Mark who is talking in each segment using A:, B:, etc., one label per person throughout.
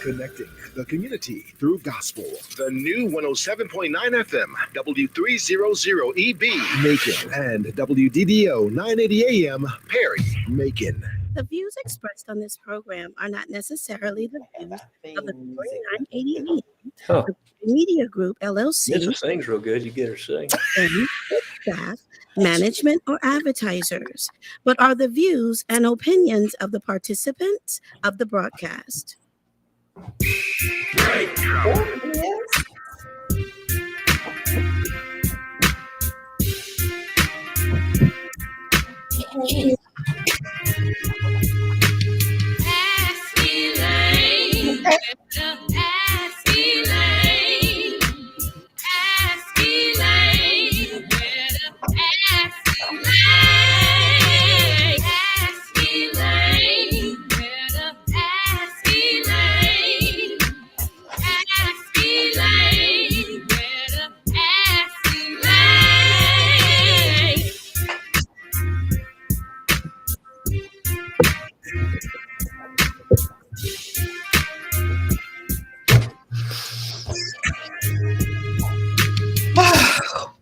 A: Connecting the community through gospel. The new 107.9 FM, W300EB, Macon, and WDDO 980 AM, Perry, Macon.
B: The views expressed on this program are not necessarily the views of the
C: Music.
B: 980
D: Huh.
B: Media Group
D: Missa
B: LLC,
D: sings real good. You get her to sing.
B: and its staff, management, or advertisers, but are the views and opinions of the participants of the broadcast.
C: Oh, yes.
E: Ask Elaine. Ask Elaine. Ask Elaine. Ask Elaine. Ask Elaine. Ask Elaine. Ask Elaine. Ask Elaine.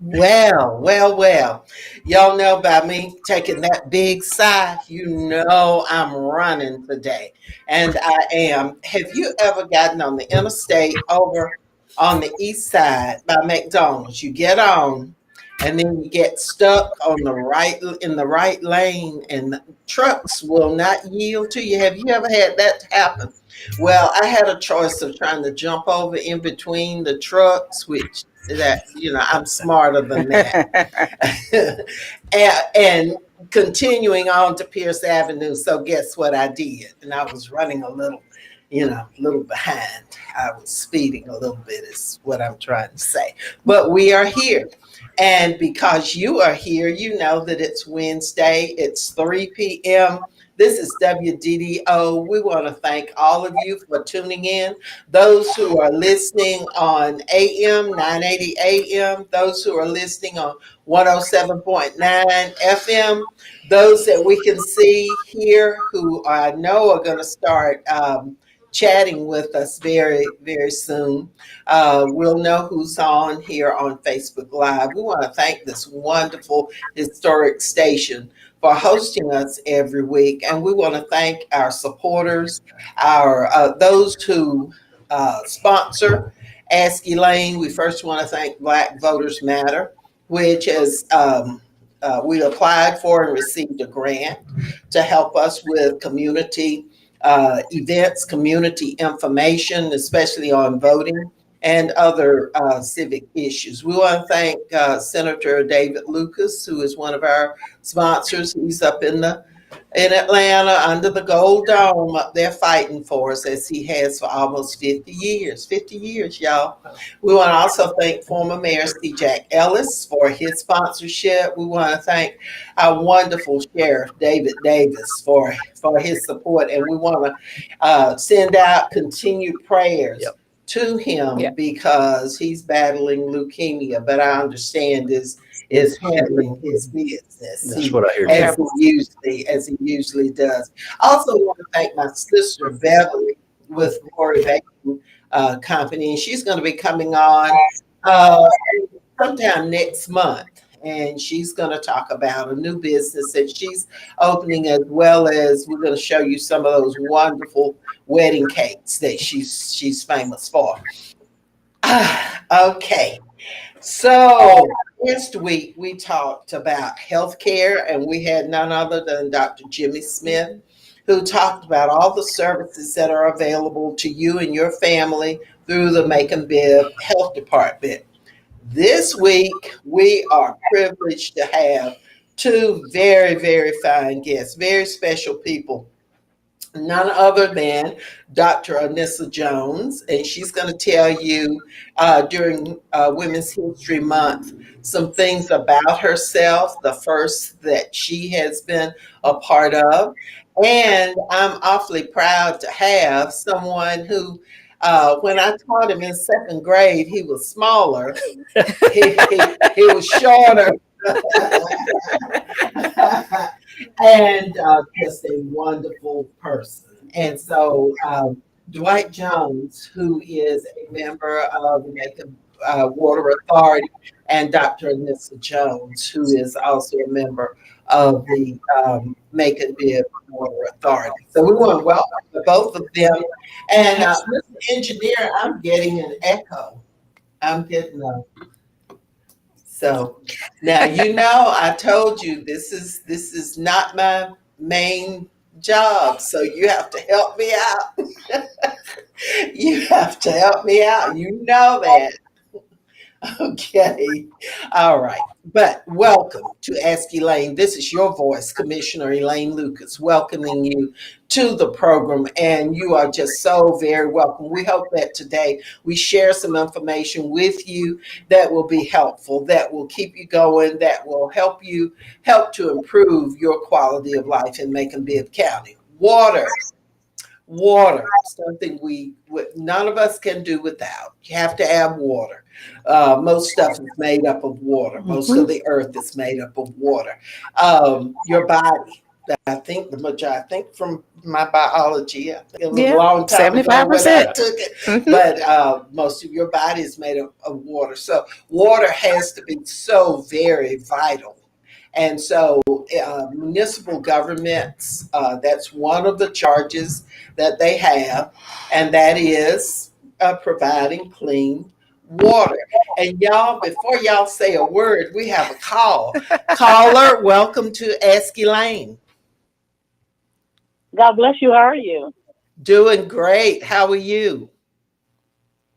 C: Well. Y'all know about me taking that big sigh. You know I'm running today. And I am. Have you ever gotten on the interstate over on the east side by McDonald's? You get on and then you get stuck on the right in the right lane and the trucks will not yield to you. Have you ever had that happen? Well, I had a choice of trying to jump over in between the trucks, which that I'm smarter than that, and continuing on to Pierce Avenue. So guess what I did? And I was running a little behind. I was speeding a little bit is what I'm trying to say. But we are here. And because you are here, you know that it's Wednesday. It's 3 p.m. This is WDDO. We want to thank all of you for tuning in. Those who are listening on AM, 980 AM, those who are listening on 107.9 FM, those that we can see here who I know are going to start chatting with us very, very soon. We'll know who's on here on Facebook Live. We want to thank this wonderful historic station for hosting us every week. And we want to thank our supporters, our those who sponsor Ask Elaine. We first want to thank Black Voters Matter, which is we applied for and received a grant to help us with community events, community information, especially on voting and other civic issues. We want to thank Senator David Lucas, who is one of our sponsors. He's up in Atlanta under the Gold Dome up there fighting for us as he has for almost 50 years. 50 years, y'all. We want to also thank former Mayor C. Jack Ellis for his sponsorship. We want to thank our wonderful Sheriff David Davis for his support. And we want to send out continued prayers to him because he's battling leukemia, but I understand is handling his business.
D: That's what I hear.
C: As he usually does. Also want to thank my sister Beverly with Glory Baking Company, and she's going to be coming on sometime next month. And she's going to talk about a new business that she's opening, as well as we're going to show you some of those wonderful wedding cakes that she's famous for. Okay. So last week we talked about healthcare, and we had none other than Dr. Jimmy Smith, who talked about all the services that are available to you and your family through the Macon Bibb Health Department. This week, we are privileged to have two very, very fine guests, very special people. None other than Dr. Anissa Jones, and she's going to tell you during Women's History Month some things about herself, the first that she has been a part of. And I'm awfully proud to have someone who when I taught him in second grade, he was smaller. he was shorter. And just a wonderful person. And so Dwight Jones, who is a member of the Macon Water Authority, and Dr. Anissa Jones, who is also a member of the Macon Bibb Water Authority. So we want to welcome both of them. And Mr. Engineer, I'm getting an echo. I'm getting a so now I told you this is not my main job, so you have to help me out. You have to help me out. You know that. Okay. All right. But welcome to Ask Elaine. This is your voice, Commissioner Elaine Lucas, welcoming you to the program. And you are just so very welcome. We hope that today we share some information with you that will be helpful, that will keep you going, that will help to improve your quality of life in Macon-Bibb County. Water, something none of us can do without. You have to have water. Most stuff is made up of water. Most of the earth is made up of water. Your body, I think from my biology, I think it was a long time ago when I took it, but most of your body is made up of water. So water has to be so very vital. And so, municipal governments, that's one of the charges that they have, and that is providing clean water. And y'all, before y'all say a word, we have a call. Caller, welcome to Ask Elaine.
D: God bless you. How are you?
C: Doing great. How are you?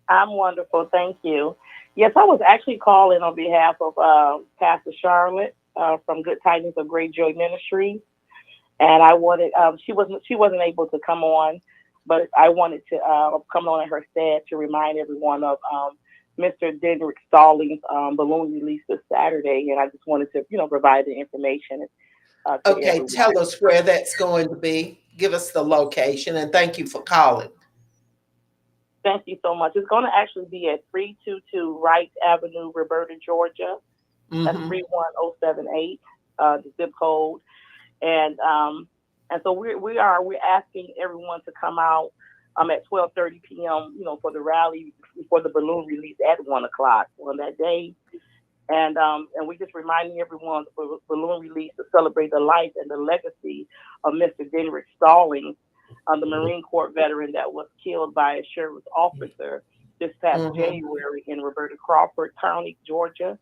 D: I'm wonderful. Thank you. Yes, I was actually calling on behalf of Pastor Charlotte from Good Tidings of Great Joy Ministries, and I wanted she wasn't able to come on, but I wanted to come on in her stead to remind everyone of Mr. Dedrick Stallings' balloon release this Saturday, and I just wanted to provide the information to
C: Okay,
D: everyone.
C: tell us where that's going to be. Give us the location, and thank you for calling.
D: Thank you so much. It's going to actually be at 322 Wright Avenue, Roberta, Georgia. That's
C: Mm-hmm.
D: 31078, the zip code. And so we're asking everyone to come out at 12:30 p.m. For the rally for the balloon release at 1 o'clock on that day. And we're just reminding everyone the balloon release to celebrate the life and the legacy of Mr. Dedrick Stallings, the Marine Corps veteran that was killed by a sheriff's officer this past
C: Mm-hmm.
D: January in Roberta Crawford County, Georgia.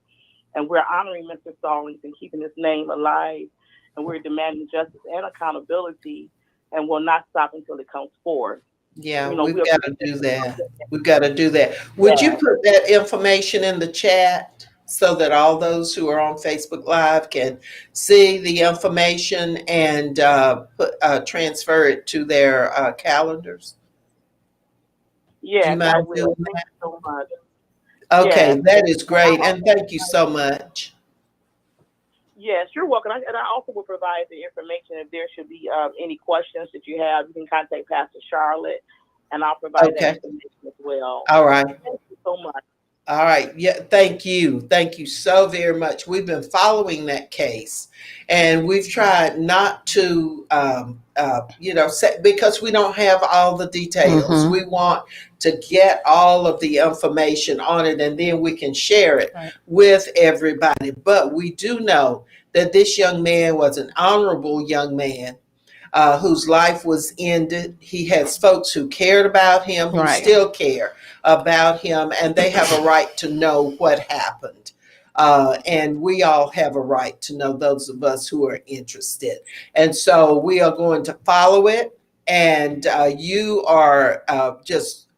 D: And we're honoring Mr. Stallings and keeping his name alive. And we're demanding justice and accountability and will not stop until it comes forth.
C: Yeah,
D: You know,
C: we've
D: we're
C: got to do that. We've got to do that. Would you
D: yeah.
C: put that information in the chat so that all those who are on Facebook Live can see the information and transfer it to their calendars? Do you
D: Yes, I
C: mind doing
D: will. Thank
C: that?
D: you so much.
C: Okay,
D: Yes.
C: that is
D: And I
C: great. And
D: also
C: thank you so much.
D: Yes, you're welcome. And I also will provide the information if there should be any questions that you have. You can contact Pastor Charlotte, and I'll provide that
C: Okay.
D: information as well.
C: All right.
D: Thank you so much.
C: All right. Yeah. Thank you. Thank you so very much. We've been following that case, and we've tried not to, because we don't have all the details. We want to get all of the information on it, and then we can share it with everybody. But we do know that this young man was an honorable young man whose life was ended. He has folks who cared about him, who still care about him, and they have a right to know what happened. And we all have a right to know, those of us who are interested. And so we are going to follow it. And you are just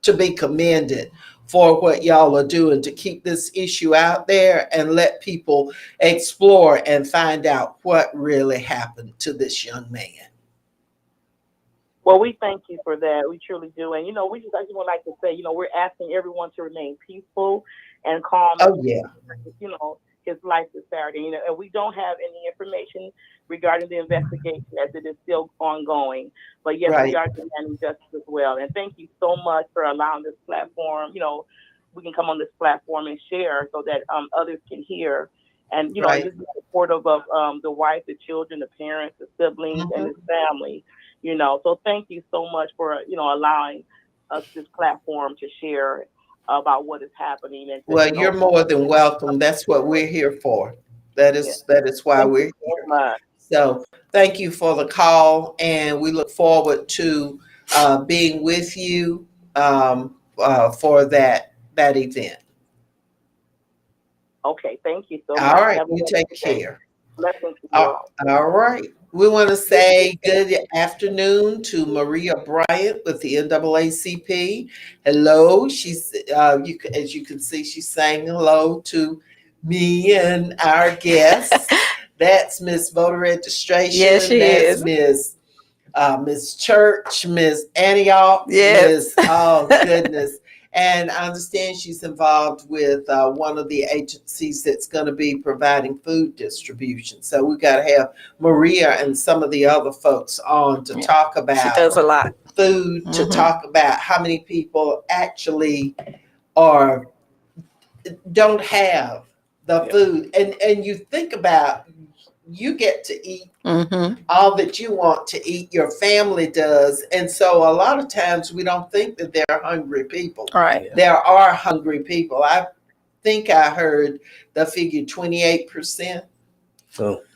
C: to be commended for what y'all are doing to keep this issue out there and let people explore and find out what really happened to this young man.
D: Well, we thank you for that. We truly do. And, I just would like to say, we're asking everyone to remain peaceful and calm as
C: Oh, yeah.
D: his life this Saturday. And we don't have any information regarding the investigation as it is still ongoing. But yes, we
C: Right.
D: are demanding justice as well. And thank you so much for allowing this platform. We can come on this platform and share so that others can hear. And, and
C: Right.
D: just be supportive of the wife, the children, the parents, the siblings, and
C: Mhm.
D: his family. So thank you so much for, allowing us this platform to share about what is happening. And
C: Well, you're more than welcome. That's what we're here for. That
D: yeah.
C: is why
D: Thank
C: we're
D: you so
C: here.
D: much.
C: So thank you for the call, and we look forward to being with you for that event.
D: Okay, thank you so
C: All
D: much.
C: right,
D: Have a
C: you take
D: wonderful day.
C: care.
D: Blessings to you all.
C: All right. We want to say good afternoon to Maria Bryant with the NAACP. Hello. As you can see, she's saying hello to me and our guests. That's Miss Voter Registration.
F: Yes, she
C: That's
F: is.
C: Miss Church, Miss Antioch,
F: Yes.
C: Miss, oh goodness. And I understand she's involved with one of the agencies that's going to be providing food distribution. So we got to have Maria and some of the other folks on to talk about
F: She does a lot.
C: food, to
F: Mhm.
C: talk about how many people actually don't have the food. And you think about, you get to eat all that you want to eat, your family does. And so a lot of times we don't think that they're hungry people.
F: Right.
C: There are hungry people. I think I heard the figure 28%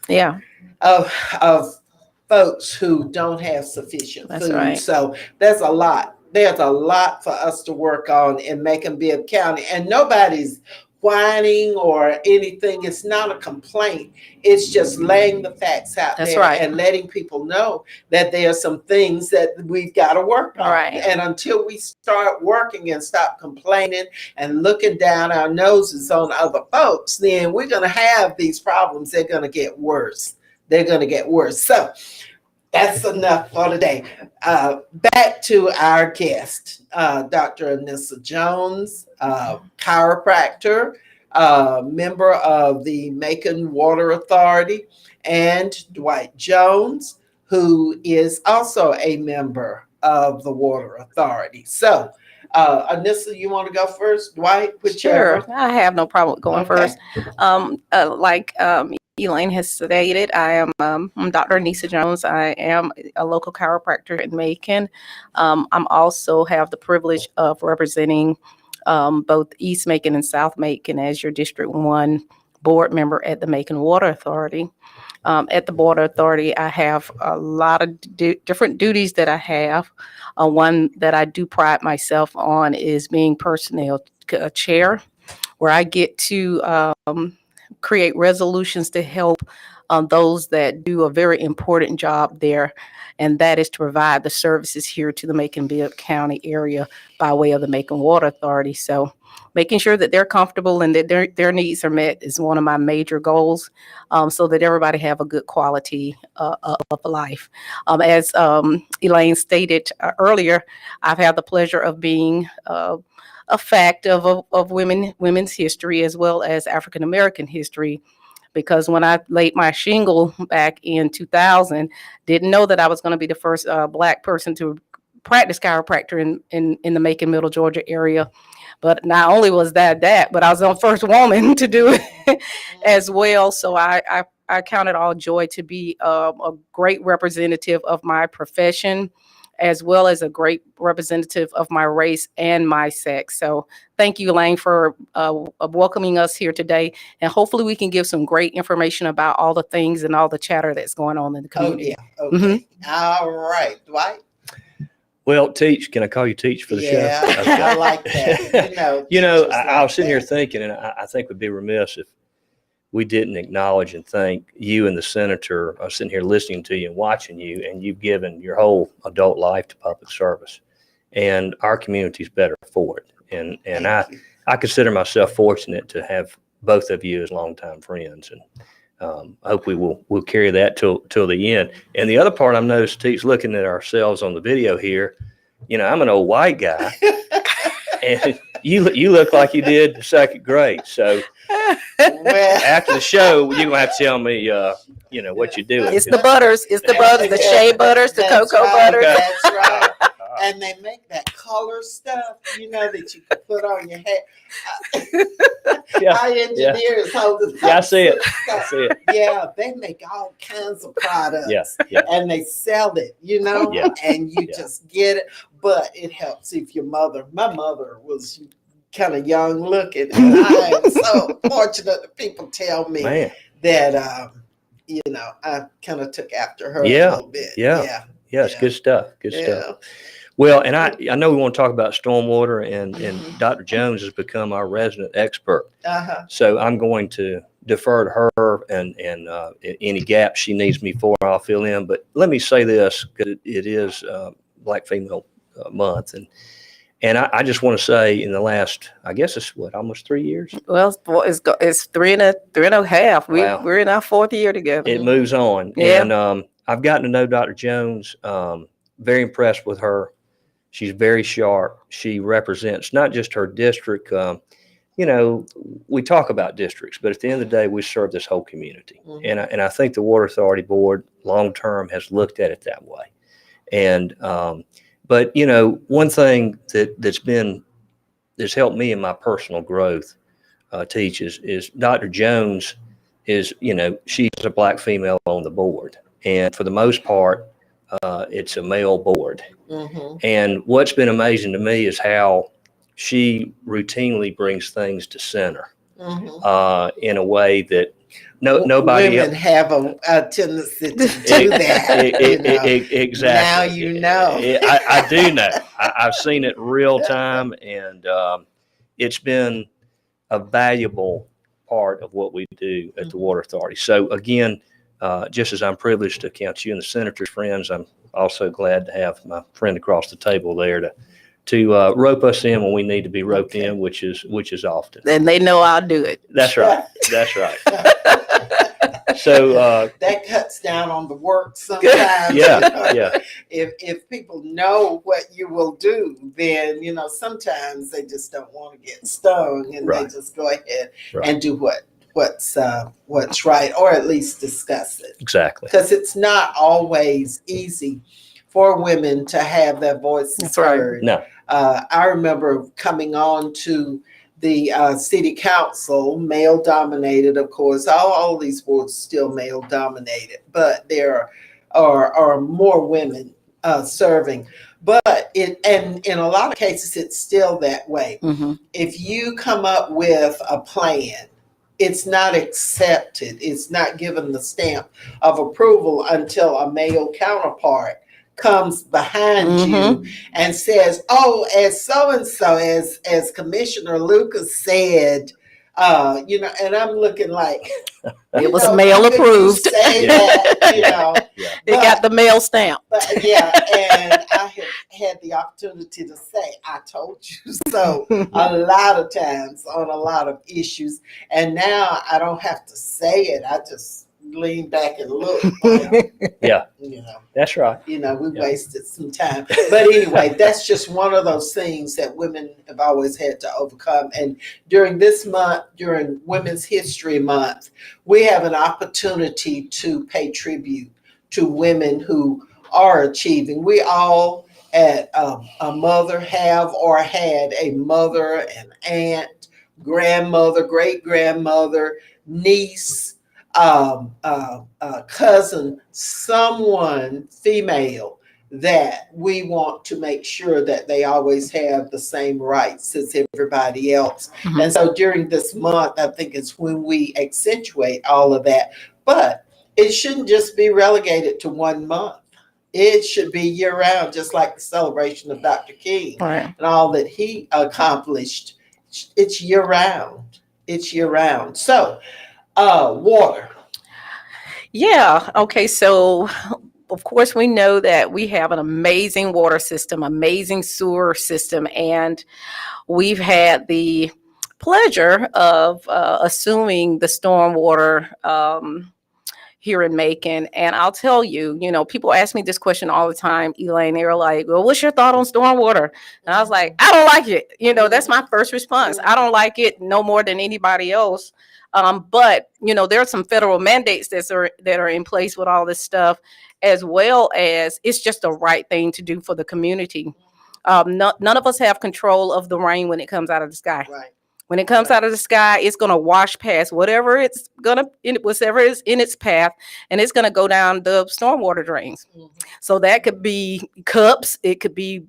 F: Yeah.
C: of folks who don't have sufficient
F: That's
C: food.
F: right.
C: So there's a lot. There's a lot for us to work on in Macon-Bibb County. And nobody's whining or anything. It's not a complaint. It's just laying the facts out
F: That's
C: there
F: right.
C: and letting people know that there are some things that we've got to work on.
F: Right.
C: And until we start working and stop complaining and looking down our noses on other folks, then we're going to have these problems. They're going to get worse. They're going to get worse. So that's enough for today. Back to our guest, Dr. Anissa Jones, chiropractor, member of the Macon Water Authority, and Dwight Jones, who is also a member of the Water Authority. So, Anissa, you want to go first? Dwight, whichever.
F: Sure. I have no problem with going
C: Okay.
F: first. Like Elaine has stated, I'm Dr. Anissa Jones. I am a local chiropractor in Macon. I'm also have the privilege of representing both East Macon and South Macon as your District 1 board member at the Macon Water Authority. At the Water Authority, I have a lot of different duties that I have. One that I do pride myself on is being personnel chair, where I get to create resolutions to help those that do a very important job there, and that is to provide the services here to the Macon-Bibb County area by way of the Macon Water Authority. So making sure that they're comfortable and that their needs are met is one of my major goals, so that everybody have a good quality of life. As Elaine stated earlier, I've had the pleasure of being a fact of women's history as well as African American history, because when I laid my shingle back in 2000, didn't know that I was going to be the first Black person to practice chiropractor in the Macon, Middle Georgia area. But not only was that, but I was the first woman to do it as well. So I count it all joy to be a great representative of my profession, as well as a great representative of my race and my sex. So thank you, Elaine, for welcoming us here today. And hopefully we can give some great information about all the things and all the chatter that's going on in the community.
C: Oh, yeah. Okay. All right. Dwight?
G: Well, Teach, can I call you Teach for the show?
C: Yeah,
G: Okay.
C: I like that.
G: I was sitting here thinking, and I think we'd be remiss if we didn't acknowledge and thank you and the senator. I was sitting here listening to you and watching you, and you've given your whole adult life to public service, and our community's better for it. And I consider myself fortunate to have both of you as longtime friends, and I hope we'll carry that till the end. And the other part I've noticed, Teach, looking at ourselves on the video here, I'm an old white guy, and you look like you did second grade. So after the show, you're gonna have to tell me, what you do.
F: It's the butters, the shea butters, the cocoa butters.
C: That's right. And they make that color stuff, that you can put on your hair.
G: Yeah,
C: Our engineers hold it.
G: Yeah, I see it. I see it.
C: Yeah, they make all kinds of products.
G: Yeah.
C: And they sell it,
G: Yeah.
C: and you
G: Yeah.
C: just get it. But it helps if my mother was kind of young looking. And I am so fortunate that people tell me
G: Man.
C: that, I kind of took after her a
G: Yeah.
C: little bit.
G: Yeah. Yeah, it's good stuff. Good stuff.
C: Yeah.
G: Well, and I know we want to talk about stormwater, and
C: Mhm.
G: Dr. Jones has become our resident expert.
C: Uh-huh.
G: So I'm going to defer to her, and any gaps she needs me for, I'll fill in. But let me say this, because it is Black Female Month, and I just want to say, in the last, I guess it's almost 3 years.
F: Well, it's three and a half.
G: Wow.
F: We're in our fourth year together.
G: It moves on,
F: Yeah.
G: and I've gotten to know Dr. Jones. Very impressed with her. She's very sharp. She represents not just her district. We talk about districts, but at the end of the day, we serve this whole community.
C: Mhm.
G: And I think the Water Authority Board long term has looked at it that way. And but one thing that's helped me in my personal growth, Teach, is Dr. Jones is she's a Black female on the board, and for the most part, it's a male board.
C: Mhm.
G: And what's been amazing to me is how she routinely brings things to center
C: Mhm.
G: in a way that nobody
C: Women have a tendency to do that.
G: Exactly.
C: Now
G: I do know. I've seen it real time, and it's been a valuable part of what we do at the Water Authority. So again, just as I'm privileged to count you and the senator's friends, I'm also glad to have my friend across the table there to rope us in when we need to be roped in, which is often.
F: And they know I'll do it.
G: That's right. That's right. So
C: that cuts down on the work sometimes.
G: Yeah.
C: If people know what you will do, then sometimes they just don't want to get stung, and
G: Right.
C: they just go ahead
G: Right.
C: and do what's right, or at least discuss it.
G: Exactly.
C: Because it's not always easy for women to have their voices
F: That's right.
C: heard.
G: No.
C: I remember coming on to the city council, male dominated, of course. All these boards still male dominated, but there are more women serving. But and in a lot of cases, it's still that way.
F: Mm-hmm.
C: If you come up with a plan, it's not accepted. It's not given the stamp of approval until a male counterpart comes behind you and says, "Oh, as so and so, as Commissioner Lucas said," and I'm looking like
F: it was male approved.
C: Say that,
F: It got the male stamp.
C: But and I have had the opportunity to say, "I told you so," a lot of times on a lot of issues, and now I don't have to say it. I just lean back and look.
G: Yeah. That's right.
C: We wasted some time. But anyway, that's just one of those things that women have always had to overcome. And during this month, during Women's History Month, we have an opportunity to pay tribute to women who are achieving. We all at a mother have or had a mother, an aunt, grandmother, great grandmother, niece, cousin, someone female that we want to make sure that they always have the same rights as everybody else.
F: Mhm.
C: And so during this month, I think it's when we accentuate all of that. But it shouldn't just be relegated to 1 month. It should be year round, just like the celebration of Dr. King
F: Right.
C: and all that he accomplished. It's year round. It's year round. So, water.
F: Yeah. Okay. So, of course, we know that we have an amazing water system, amazing sewer system, and we've had the pleasure of assuming the stormwater here in Macon. And I'll tell you, people ask me this question all the time, Elaine. They're like, "Well, what's your thought on stormwater?" And I was like, "I don't like it." That's my first response. I don't like it no more than anybody else. But there are some federal mandates that are in place with all this stuff, as well as it's just the right thing to do for the community. None of us have control of the rain when it comes out of the sky.
C: Right.
F: When it comes out of the sky, it's going to wash past whatever whatever is in its path, and it's going to go down the stormwater drains.
C: Mhm.
F: So that could be cups, it could be,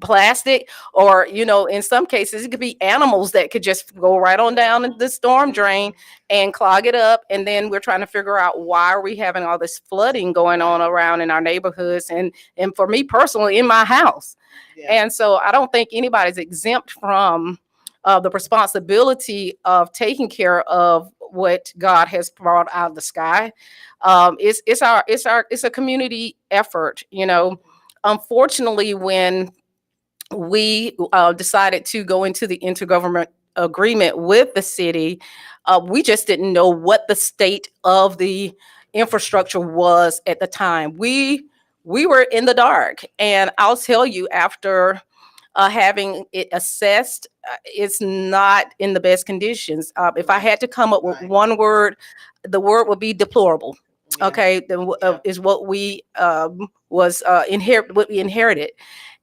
F: plastic, or, in some cases, it could be animals that could just go right on down in the storm drain and clog it up. And then we're trying to figure out, why are we having all this flooding going on around in our neighborhoods, and for me personally, in my house.
C: Yeah.
F: And so I don't think anybody's exempt from the responsibility of taking care of what God has brought out of the sky. It's a community effort. Unfortunately, when we decided to go into the intergovernment agreement with the city, we just didn't know what the state of the infrastructure was at the time. We were in the dark, and I'll tell you, after having it assessed, it's not in the best conditions. If I had to come up with
C: Right.
F: one word, the word would be deplorable.
C: Yeah.
F: Okay, is what we what we inherited,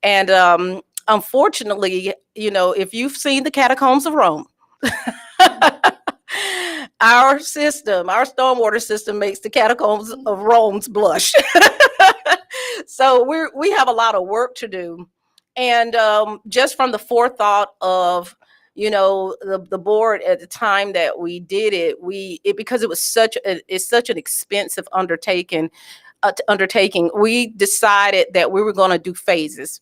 F: and unfortunately, if you've seen the catacombs of Rome, our stormwater system makes the catacombs of Rome's blush. So we have a lot of work to do. And just from the forethought of, the board at the time that we did it, because it was it's such an expensive undertaking, we decided that we were going to do phases.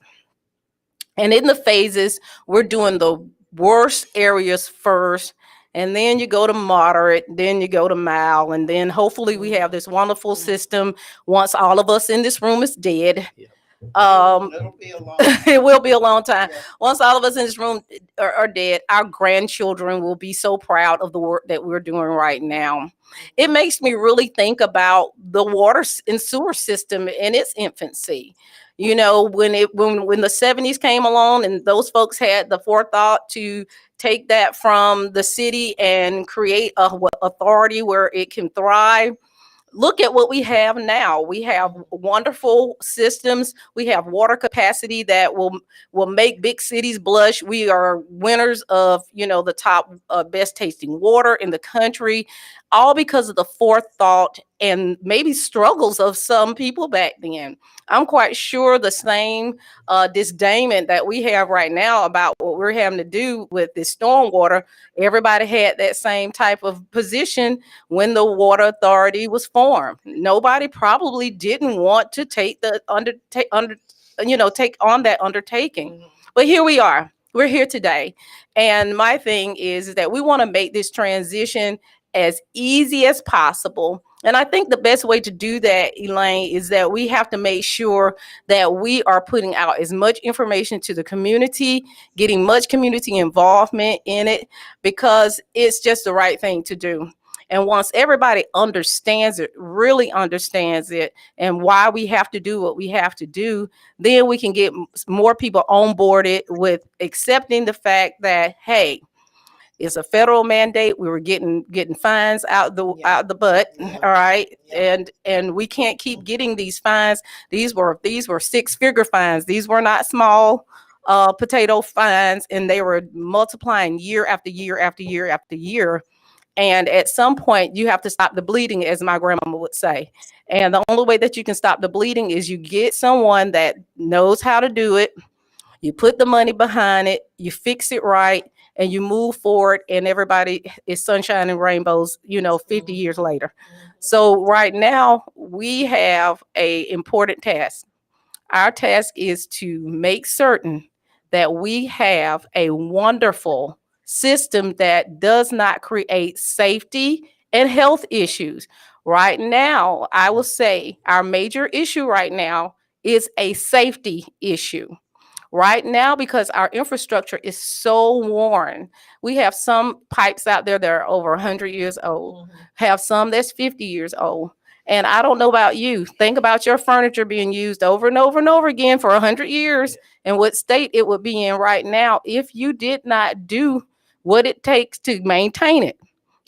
F: And in the phases, we're doing the worst areas first, and then you go to moderate, then you go to mild, and then hopefully we have this wonderful system once all of us in this room is dead.
G: Yeah.
C: It'll be a long time.
F: It will be a long time.
C: Yeah.
F: Once all of us in this room are dead, our grandchildren will be so proud of the work that we're doing right now. It makes me really think about the water and sewer system in its infancy. When the 70s came along, and those folks had the forethought to take that from the city and create a authority where it can thrive. Look at what we have now. We have wonderful systems. We have water capacity that will make big cities blush. We are winners of, the top best tasting water in the country, all because of the forethought and maybe struggles of some people back then. I'm quite sure the same disdain that we have right now about what we're having to do with this stormwater, everybody had that same type of position when the water authority was formed. Nobody probably didn't want to take on that undertaking.
C: Mhm.
F: But here we are. We're here today. And my thing is that we want to make this transition as easy as possible. And I think the best way to do that, Elaine, is that we have to make sure that we are putting out as much information to the community, getting much community involvement in it, because it's just the right thing to do. And once everybody understands it, really understands it, and why we have to do what we have to do, then we can get more people onboarded with accepting the fact that, hey, it's a federal mandate. We were getting fines out the butt.
C: Yeah.
F: All right.
C: Yeah.
F: And we can't keep getting these fines. These were 6-figure fines. These were not small potato fines, and they were multiplying year after year after year after year. And at some point, you have to stop the bleeding, as my grandmama would say. And the only way that you can stop the bleeding is you get someone that knows how to do it. You put the money behind it, you fix it right, and you move forward, and everybody is sunshine and rainbows, 50 years later. So right now, we have a important task. Our task is to make certain that we have a wonderful system that does not create safety and health issues. Right now, I will say our major issue right now is a safety issue. Right now, because our infrastructure is so worn, we have some pipes out there that are over 100 years old, have some that's 50 years old. And I don't know about you. Think about your furniture being used over and over and over again for 100 years, and what state it would be in right now if you did not do what it takes to maintain it.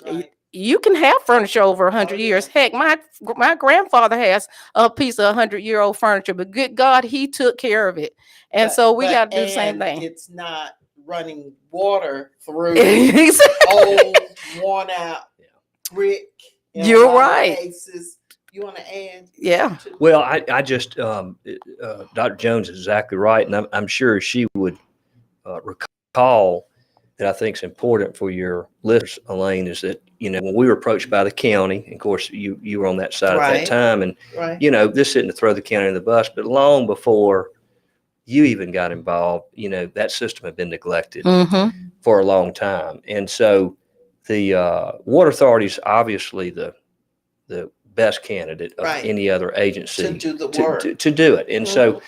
C: Right.
F: you can have furniture over 100 years. Heck, my grandfather has a piece of 100-year-old furniture, but good God, he took care of it. And so we got to do the same thing.
C: It's not running water through
F: Exactly.
C: old, worn out brick. In a
F: You're
C: lot of
F: right.
C: cases. You want to add?
F: Yeah.
G: Well, I just, Dr. Jones is exactly right. And I'm sure she would recall that I think is important for your listeners, Elaine, is that, when we were approached by the county, and of course, you were on that side at that time. And, this isn't to throw the county in the bus, but long before you even got involved, that system had been neglected for a long time. And so the Water Authority is obviously the best candidate of any other agency
C: to do the work.
G: To do it. And so,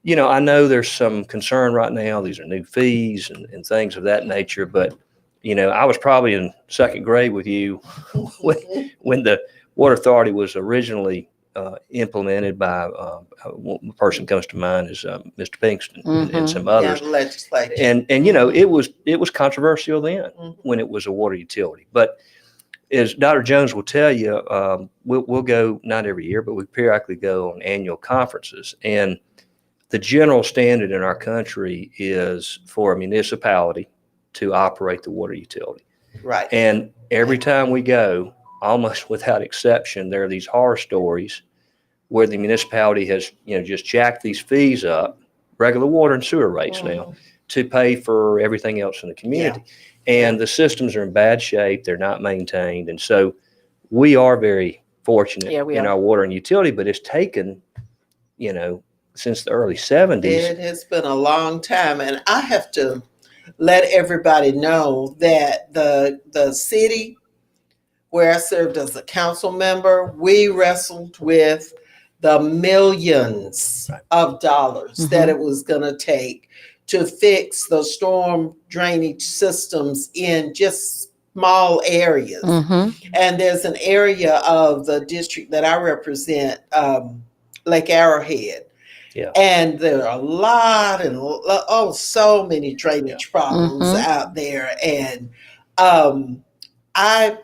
G: I know there's some concern right now. These are new fees and things of that nature. But, I was probably in second grade with you when the Water Authority was originally implemented by one person comes to mind is Mr. Pinkston and some others.
C: Yeah, legislature.
G: And it was controversial then when it was a water utility. But as Dr. Jones will tell you, we'll go not every year, but we periodically go on annual conferences. And the general standard in our country is for a municipality to operate the water utility.
C: Right.
G: And every time we go, almost without exception, there are these horror stories where the municipality has, just jacked these fees up, regular water and sewer rates now, to pay for everything else in the community. And the systems are in bad shape. They're not maintained. And so we are very fortunate in our water and utility, but it's taken, since the early 70s.
C: It has been a long time. And I have to let everybody know that the city where I served as a council member, we wrestled with the millions of dollars that it was going to take to fix the storm drainage systems in just small areas. And there's an area of the district that I represent, Lake Arrowhead.
G: Yeah.
C: And there are a lot and so many drainage problems out there. And I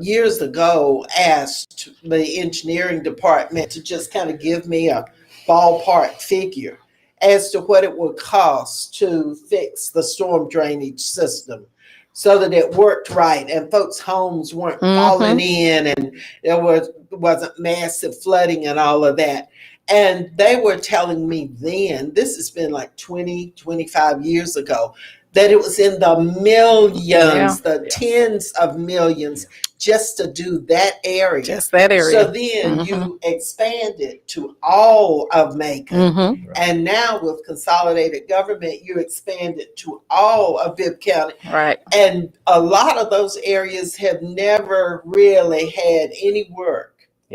C: years ago asked the engineering department to just kind of give me a ballpark figure as to what it would cost to fix the storm drainage system so that it worked right and folks' homes weren't falling in and there wasn't massive flooding and all of that. And they were telling me then, this has been like 20, 25 years ago, that it was in the millions, tens of millions, just to do that area.
F: Just that area.
C: So then you expand it to all of Macon. And now with consolidated government, you expand it to all of Bibb County.
F: Right.
C: And a lot of those areas have never really had any work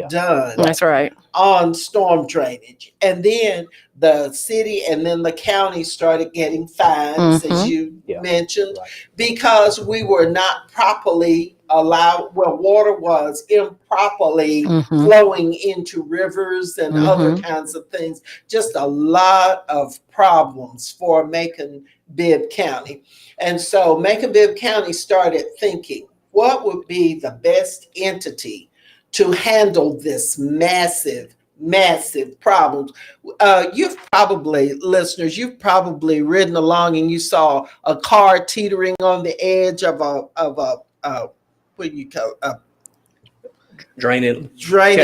C: done.
F: That's right.
C: On storm drainage. And then the city and then the county started getting fines, as you mentioned, because we were not properly allowed, water was improperly flowing into rivers and other kinds of things. Just a lot of problems for Macon-Bibb County. And so Macon-Bibb County started thinking, what would be the best entity to handle this massive problems? You've probably, listeners, you've probably ridden along and you saw a car teetering on the edge of a what do you call
G: drainage
C: when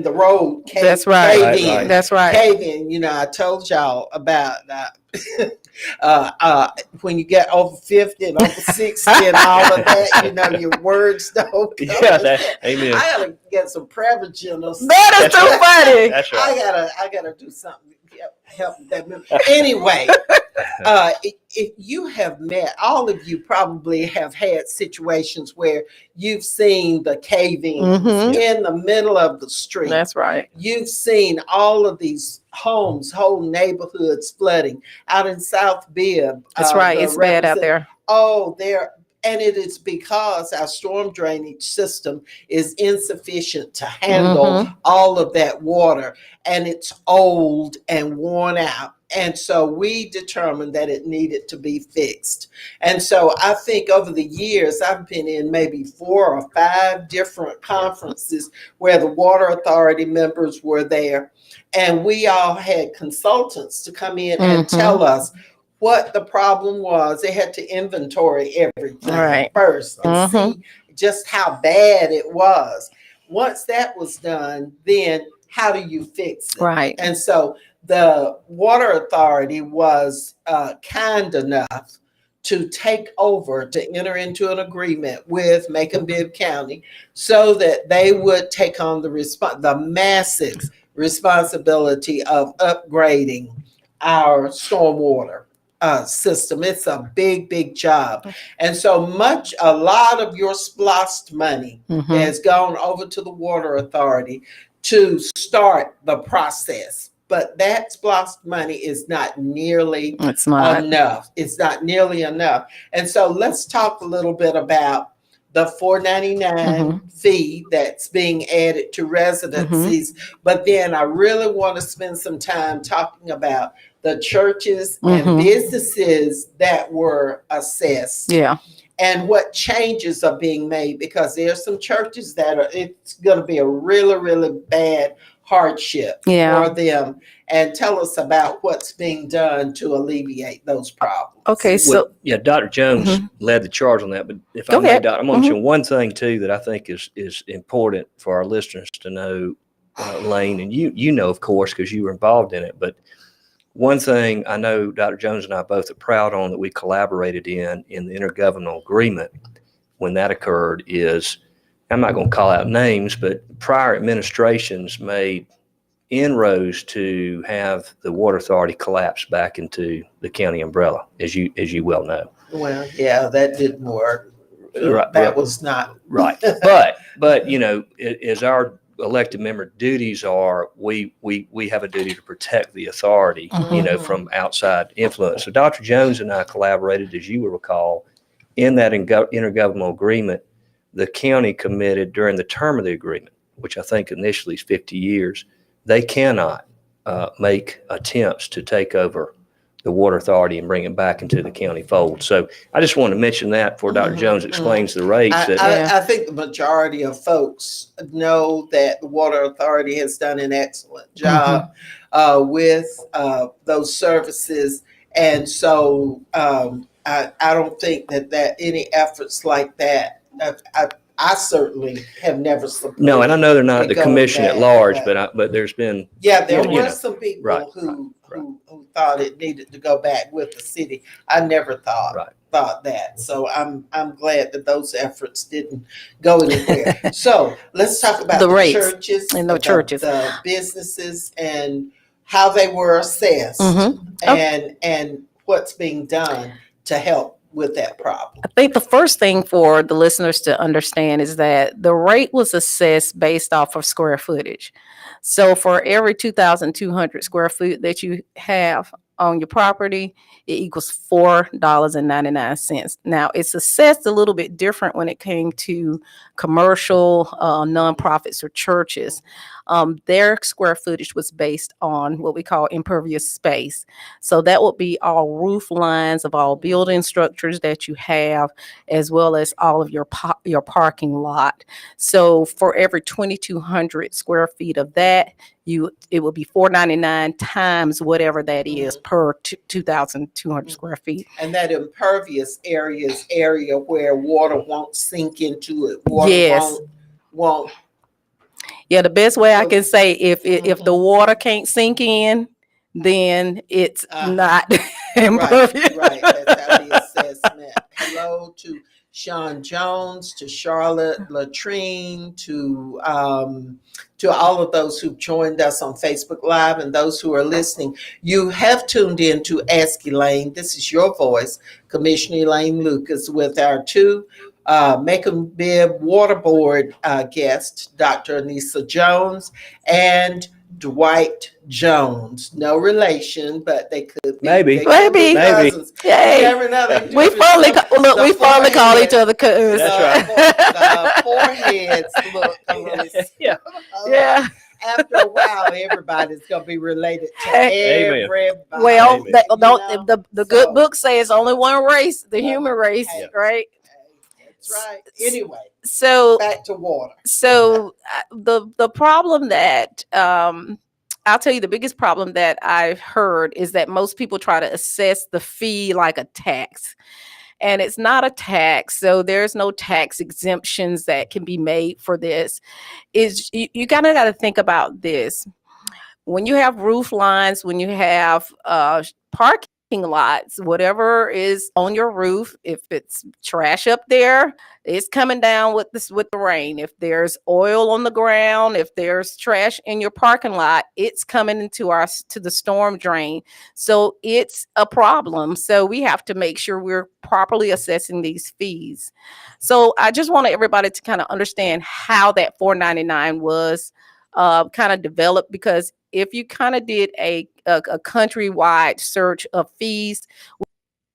C: the road caved,
F: That's right.
C: caved in.
F: That's right.
C: Cave in. I told y'all about when you get over 50 and over 60 and all of that, your words don't come.
G: Amen.
C: I gotta get some Prevagen or something.
F: That is too funny.
G: That's right.
C: I gotta do something to help that. Anyway, if you have met, all of you probably have had situations where you've seen the caving in the middle of the street.
F: That's right.
C: You've seen all of these homes, whole neighborhoods flooding out in South Bibb.
F: That's right. It's bad out there.
C: Oh, And it is because our storm drainage system is insufficient to handle all of that water, and it's old and worn out. And so we determined that it needed to be fixed. And so I think over the years, I've been in maybe 4 or 5 different conferences where the water authority members were there. And we all had consultants to come in and tell us what the problem was. They had to inventory everything first and see just how bad it was. Once that was done, then how do you fix it?
F: Right.
C: And so the water authority was kind enough to take over, to enter into an agreement with Macon-Bibb County so that they would take on the massive responsibility of upgrading our stormwater system. It's a big, big job. And so a lot of your SPLOST money has gone over to the water authority to start the process. But that SPLOST money is not nearly enough. It's not nearly enough. And so let's talk a little bit about the $4.99 fee that's being added to residencies. But then I really want to spend some time talking about the churches and businesses that were assessed.
F: Yeah.
C: And what changes are being made, because there's some churches that it's going to be a really, really bad hardship for them. And tell us about what's being done to alleviate those problems.
F: Okay, so
G: Dr. Jones led the charge on that, but if I may, Doctor, I'm going to mention one thing too that I think is important for our listeners to know, Elaine, and you know, of course, because you were involved in it. But one thing I know Dr. Jones and I both are proud on that we collaborated in the intergovernmental agreement when that occurred is, I'm not going to call out names, but prior administrations made inroads to have the water authority collapse back into the county umbrella, as you well know.
C: Well, yeah, that didn't work.
G: Right,
C: that was not
G: right. But you know, as our elected member duties are, we have a duty to protect the authority, you know, from outside influence. So Dr. Jones and I collaborated, as you will recall, in that intergovernmental agreement. The county committed during the term of the agreement, which I think initially is 50 years, they cannot make attempts to take over the water authority and bring it back into the county fold. So I just want to mention that before Dr. Jones explains the rates.
C: I think the majority of folks know that the water authority has done an excellent job with those services. And so I don't think that any efforts like that, I certainly have never supported.
G: No, and I know they're not the commission at large, but there's been.
C: Yeah, there were some people who thought it needed to go back with the city. I never thought that. So I'm glad that those efforts didn't go anywhere. So let's talk about the churches
F: and the
C: businesses and how they were assessed and what's being done to help with that problem.
F: I think the first thing for the listeners to understand is that the rate was assessed based off of square footage. So for every 2,200 square feet that you have on your property, it equals $4.99. Now, it's assessed a little bit different when it came to commercial nonprofits or churches. Their square footage was based on what we call impervious space. So that would be all roof lines of all building structures that you have, as well as all of your parking lot. So for every 2,200 square feet of that, it will be $4.99 times whatever that is per 2,200 square feet.
C: And that impervious area is area where water won't sink into it. Water won't.
F: Yeah, the best way I can say, if the water can't sink in, then it's not impervious.
C: Right. That's how the assessment. Hello to Sean Jones, to Charlotte Latrine, to all of those who've joined us on Facebook Live and those who are listening. You have tuned in to Ask Elaine. This is your voice, Commissioner Elaine Lucas, with our two Macon-Bibb Water Board guests, Dr. Anissa Jones and Dwight Jones. No relation, but they could be.
G: Maybe.
C: They could be
F: Maybe.
C: cousins.
F: Yay.
C: You never know. They do
F: We
C: this
F: finally
C: stuff.
F: look.
C: The
F: We finally call
C: forehead-
F: each other cousins.
G: That's right.
C: The foreheads look a little
G: Yeah.
F: Yeah.
C: After a while, everybody's gonna be related to
G: Amen.
C: everybody.
F: Well,
G: Amen.
F: the good book says only one race, the human race,
C: Hey.
F: right?
C: That's right. Anyway,
F: So
C: back to water.
F: so the problem that I'll tell you, the biggest problem that I've heard is that most people try to assess the fee like a tax, and it's not a tax. So there's no tax exemptions that can be made for this. Is you kind of got to think about this when you have roof lines, when you have parking lots, whatever is on your roof, if it's trash up there, it's coming down with the rain. If there's oil on the ground, if there's trash in your parking lot, it's coming into to the storm drain. So it's a problem. So we have to make sure we're properly assessing these fees. So I just want everybody to kind of understand how that $4.99 was kind of developed, because if you kind of did a countrywide search of fees,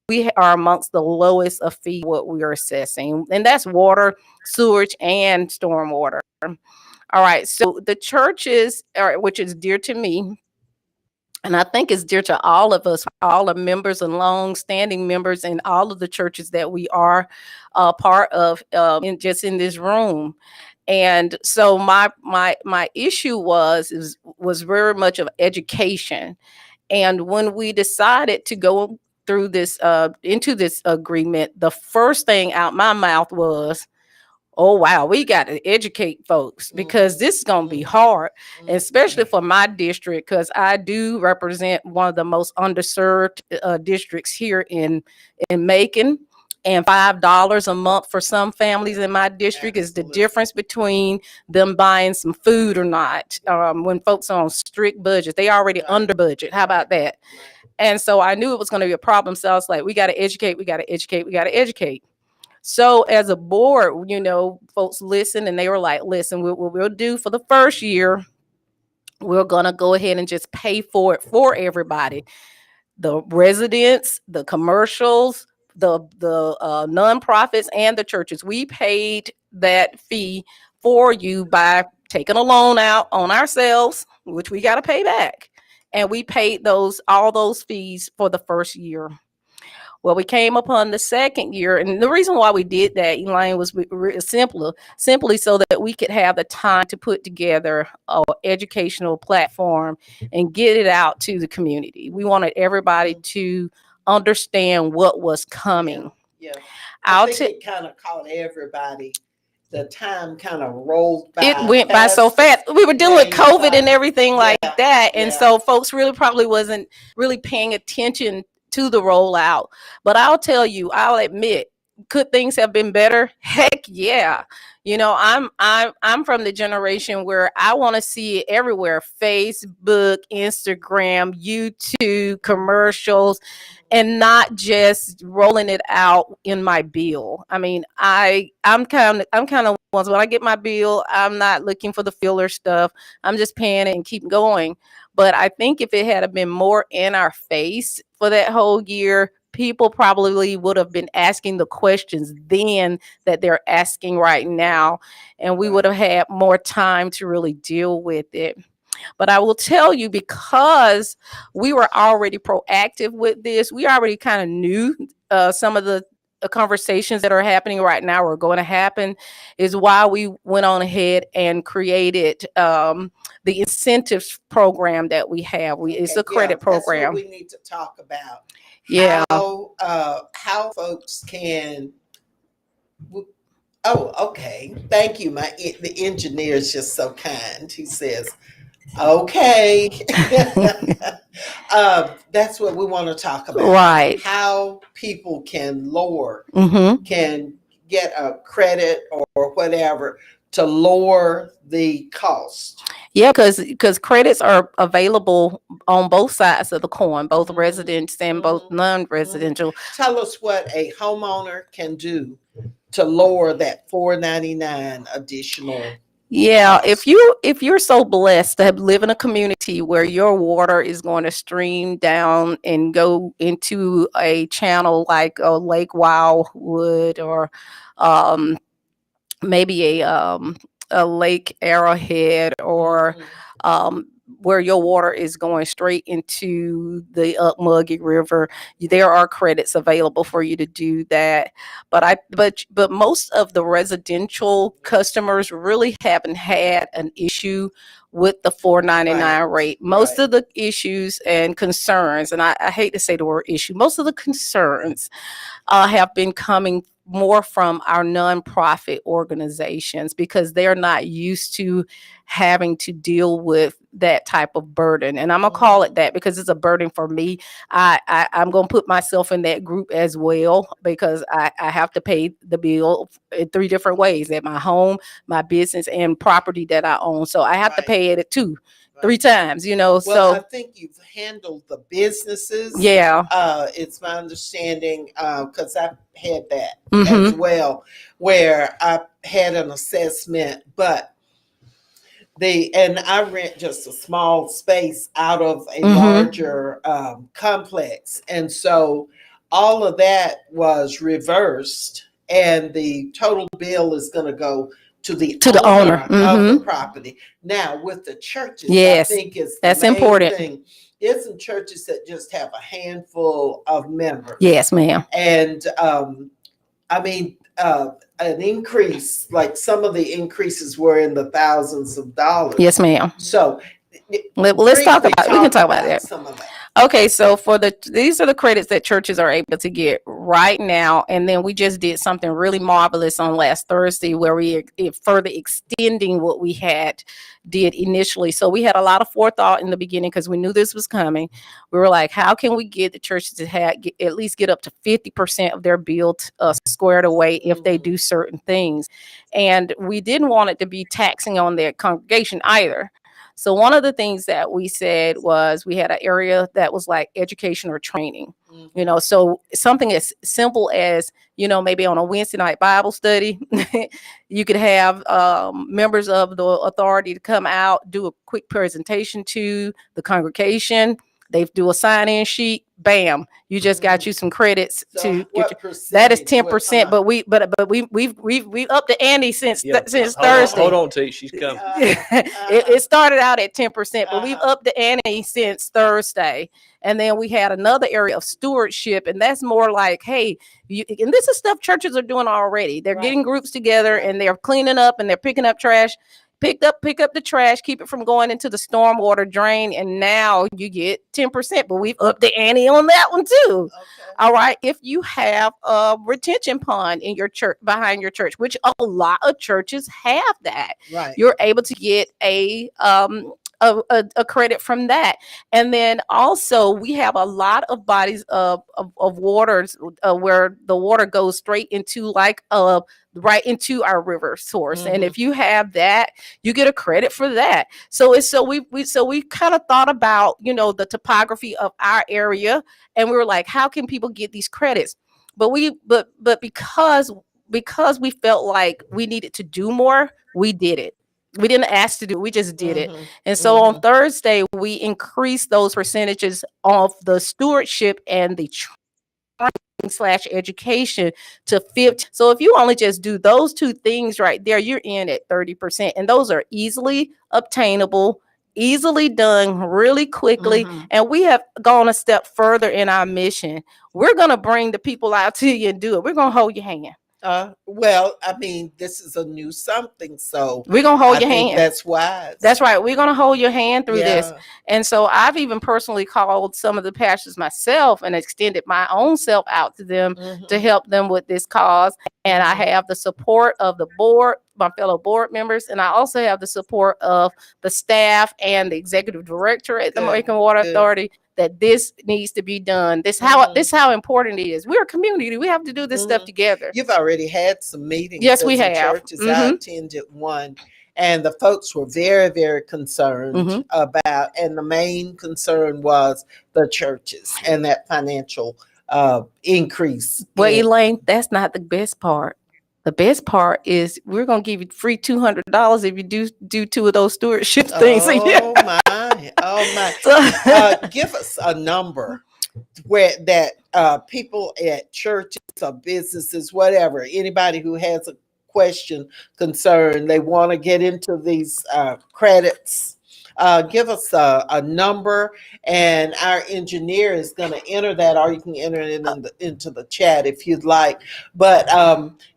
F: we are amongst the lowest of fee what we are assessing, and that's water, sewage, and stormwater. All right, so the churches, which is dear to me, and I think it's dear to all of us, all the members and long-standing members in all of the churches that we are part of, in this room. And so my issue was very much of education. And when we decided to go through this into this agreement, the first thing out my mouth was, oh wow, we got to educate folks, because this is going to be hard, especially for my district, because I do represent one of the most underserved districts here in Macon. And $5 a month for some families in my district is the difference between them buying some food or not. When folks are on strict budgets, they already under budget. How about that? And so I knew it was going to be a problem. So I was like, we got to educate, we got to educate, we got to educate. So as a board, folks listened, and they were like, listen, what we'll do for the first year, we're going to go ahead and just pay for it for everybody. The residents, the commercials, the nonprofits, and the churches. We paid that fee for you by taking a loan out on ourselves, which we got to pay back. And we paid all those fees for the first year. Well, we came upon the second year, and the reason why we did that, Elaine, was simply so that we could have the time to put together an educational platform and get it out to the community. We wanted everybody to understand what was coming.
C: Yeah. I think it kind of caught everybody. The time kind of rolled by.
F: It went by so fast. We were dealing with COVID and everything like that. And so folks really probably wasn't really paying attention to the rollout. But I'll tell you, I'll admit, could things have been better? Heck yeah. I'm from the generation where I want to see it everywhere. Facebook, Instagram, YouTube, commercials, and not just rolling it out in my bill. I mean, I'm kind of ones, when I get my bill, I'm not looking for the filler stuff. I'm just paying it and keep going. But I think if it had been more in our face for that whole year, people probably would have been asking the questions then that they're asking right now, and we would have had more time to really deal with it. But I will tell you, because we were already proactive with this, we already kind of knew some of the conversations that are happening right now are going to happen, is why we went on ahead and created the incentives program that we have. It's a credit program.
C: That's what we need to talk about.
F: Yeah.
C: How folks can. Oh, okay. Thank you. The engineer is just so kind. He says, okay. That's what we want to talk about.
F: Right.
C: How people can lower,
F: Mm-hmm.
C: can get a credit or whatever to lower the cost.
F: Yeah, because credits are available on both sides of the coin, both residents and both non-residential.
C: Tell us what a homeowner can do to lower that $4.99 additional.
F: Yeah,
C: cost.
F: if you're so blessed to live in a community where your water is going to stream down and go into a channel like a Lake Wildwood or um, maybe a Lake Arrowhead or
C: Mhm.
F: um, where your water is going straight into the Muggy River, there are credits available for you to do that. But most of the residential customers really haven't had an issue with the 499
C: Right,
F: rate. Most
C: right.
F: of the issues and concerns, and I hate to say the word issue, most of the concerns have been coming more from our nonprofit organizations because they're not used to having to deal with that type of burden. And I'm gonna call it that because it's a burden for me. I'm gonna put myself in that group as well because I have to pay the bill in three different ways: at my home, my business, and property that I own. So I have to
C: Right,
F: pay it at three
C: right.
F: times, you know.
C: Well, I
F: So
C: think you've handled the businesses.
F: yeah.
C: It's my understanding, because I've had that as
F: Mm-hmm.
C: well, where I had an assessment, but and I rent just a small space out of a
F: Mm-hmm.
C: larger complex. And so all of that was reversed, and the total bill is going to go to the
F: To the owner.
C: owner of the
F: Mm-hmm.
C: property. Now, with the churches, I
F: Yes,
C: think is the
F: that's
C: main
F: important.
C: thing. It's some churches that just have a handful of members.
F: Yes, ma'am.
C: And I mean, an increase, like some of the increases were in the thousands of dollars.
F: Yes, ma'am.
C: So
F: Let's talk
C: briefly
F: about. We can talk about that.
C: some of that.
F: Okay, so these are the credits that churches are able to get right now, and then we just did something really marvelous on last Thursday where we further extending what we had did initially. So we had a lot of forethought in the beginning because we knew this was coming. We were like, how can we get the churches to at least get up to 50% of their bill squared away if they do certain things, and we didn't want it to be taxing on their congregation either. So one of the things that we said was we had an area that was like education or training, you know, so something as simple as, you know, maybe on a Wednesday night Bible study, you could have members of the authority to come out, do a quick presentation to the congregation. They do a sign-in sheet. Bam! You just got you some credits
C: So
F: to get.
C: what
F: That is
C: percentage?
F: 10%. But we we've upped the ante since
G: Yeah,
F: since
G: hold on,
F: Thursday.
G: hold on, T. She's coming.
F: It started out at 10%, but we've upped the ante since Thursday. And then we had another area of stewardship, and that's more like, hey, and this is stuff churches are doing already. They're getting groups together and they're cleaning up and they're picking up trash. Pick up the trash, keep it from going into the stormwater drain, and now you get 10%. But we've upped the ante on that one too.
C: Okay.
F: All right. If you have a retention pond in your church, behind your church, which a lot of churches have that,
C: Right.
F: you're able to get a credit from that. And then also we have a lot of bodies of waters where the water goes straight into like right into our river source. And if you have that, you get a credit for that. So we kind of thought about, you know, the topography of our area, and we were like, how can people get these credits? But because we felt like we needed to do more, we did it. We didn't ask to do it, we just did it. And so on Thursday, we increased those percentages of the stewardship and the slash education to 50. So if you only just do those two things right there, you're in at 30%. And those are easily obtainable, easily done really quickly. And we have gone a step further in our mission. We're going to bring the people out to you and do it. We're going to hold your hand.
C: Well, I mean, this is a new something, so
F: We're going to hold
C: I
F: your
C: think
F: hand.
C: that's wise.
F: That's right. We're going to hold your hand through this.
C: Yeah.
F: And so I've even personally called some of the pastors myself and extended my own self out to them to help them with this cause. And I have the support of the board, my fellow board members, and I also have the support of the staff and the executive director at the American Water Authority that this needs to be done. This how important it is. We're a community. We have to do this stuff together.
C: You've already had some meetings.
F: Yes, we
C: at some
F: have.
C: Churches. I attended one, and the folks were very, very concerned about, and the main concern was the churches and that financial increase.
F: Well, Elaine, that's not the best part. The best part is we're gonna give you free $200 if you do 2 of those stewardship things a year.
C: Oh my.
F: So,
C: Give us a number where that people at churches or businesses, whatever, anybody who has a question, concern, they want to get into these credits. Give us a number, and our engineer is going to enter that, or you can enter it into the chat if you'd like. But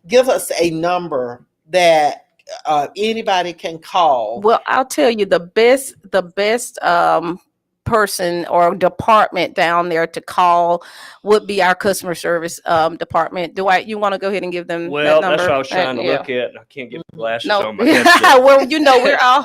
C: give us a number that anybody can call.
F: well, I'll tell you the best person or department down there to call would be our customer service department. Dwight, you want to go ahead and give them
G: Well,
F: that number?
G: that's what I was trying to
F: Yeah.
G: look at, and I can't get my glasses
F: No,
G: on my headset.
F: well, we're all